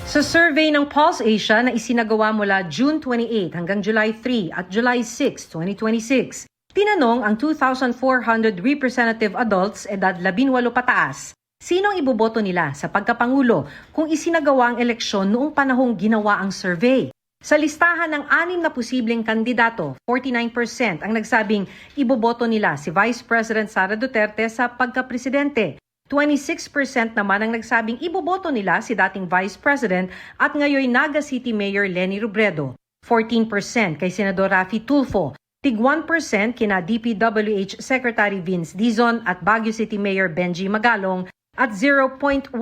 Sa survey ng Pulse Asia na isinagawa mula June 28 hanggang July 3 at July 6, 2026, tinanong ang 2,400 representative adults edad 18 pataas, sinong iboboto nila sa pagkapangulo kung isinagawa ang eleksyon noong panahong ginawa ang survey. Sa listahan ng 6 na posibleng kandidato, 49% ang nagsabing iboboto nila si Vice President Sara Duterte sa pagkapresidente. 26% naman ang nagsabing iboboto nila si dating Vice President at ngayon Naga City Mayor Leni Robredo. 14% kay Senador Raffy Tulfo. Tig 1% kina DPWH Secretary Vince Dizon at Baguio City Mayor Benji Magalong at 0.1%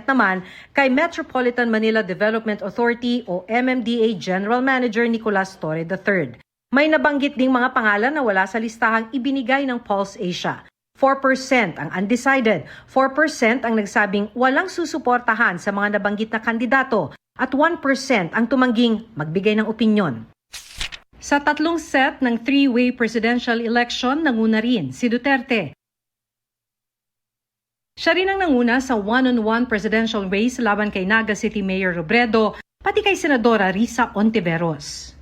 naman kay Metropolitan Manila Development Authority o MMDA General Manager Nicolas Torre III. May nabanggit ding mga pangalan na wala sa listahang ibinigay ng Pulse Asia. 4% ang undecided, 4% ang nagsabing walang susuportahan sa mga nabanggit na kandidato at 1% ang tumangging magbigay ng opinyon. Sa tatlong set ng three-way presidential election, nanguna rin si Duterte. Siya rin ang nanguna sa one-on-one presidential race laban kay Naga City Mayor Robredo, pati kay Senadora Risa Hontiveros.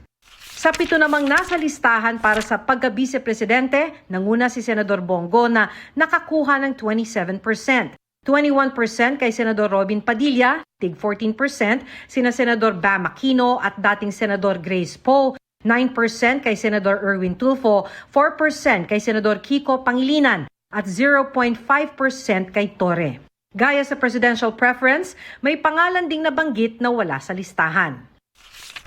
Sa 7 namang nasa listahan para sa pagka-vice-presidente, nanguna si Senador Bongo na nakakuha ng 27%. 21% kay Senador Robin Padilla, tig 14% sina Senador Bam Aquino at dating Senador Grace Poe, 9% kay Senador Erwin Tulfo, 4% kay Senador Kiko Pangilinan at 0.5% kay Torre. Gaya sa presidential preference, may pangalan ding nabanggit na wala sa listahan.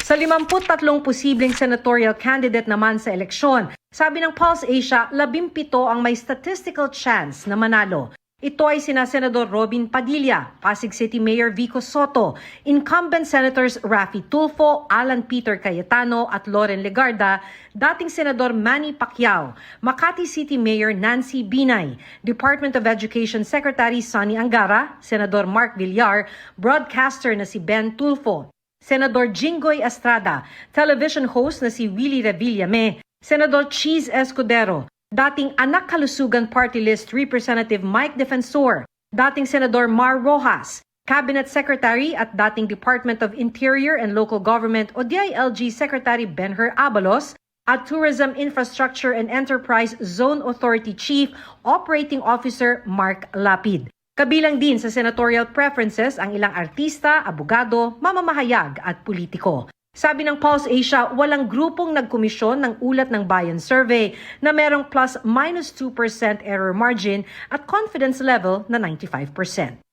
Sa 53 posibleng senatorial candidate naman sa eleksyon, sabi ng Pulse Asia, 17 ang may statistical chance na manalo. Ito ay sina Senador Robin Padilla, Pasig City Mayor Vico Soto, incumbent Senators Raffy Tulfo, Alan Peter Cayetano at Loren Legarda, dating Senador Manny Pacquiao, Makati City Mayor Nancy Binay, Department of Education Secretary Sonny Angara, Senador Mark Villar, broadcaster na si Ben Tulfo, Senador Jinggoy Estrada, television host na si Willie Revillame, Senador Cheese Escudero, dating Anak Kalusugan Party List Representative Mike Defensor, dating Senador Mar Rojas, Cabinet Secretary at dating Department of Interior and Local Government o DILG Secretary Benher Abalos, at Tourism Infrastructure and Enterprise Zone Authority Chief Operating Officer Mark Lapid. Kabilang din sa senatorial preferences ang ilang artista, abogado, mamamahayag at politiko. Sabi ng Pulse Asia, walang grupong nagkomisyon ng Ulat ng Bayan survey na merong ±2% error margin at confidence level na 95%.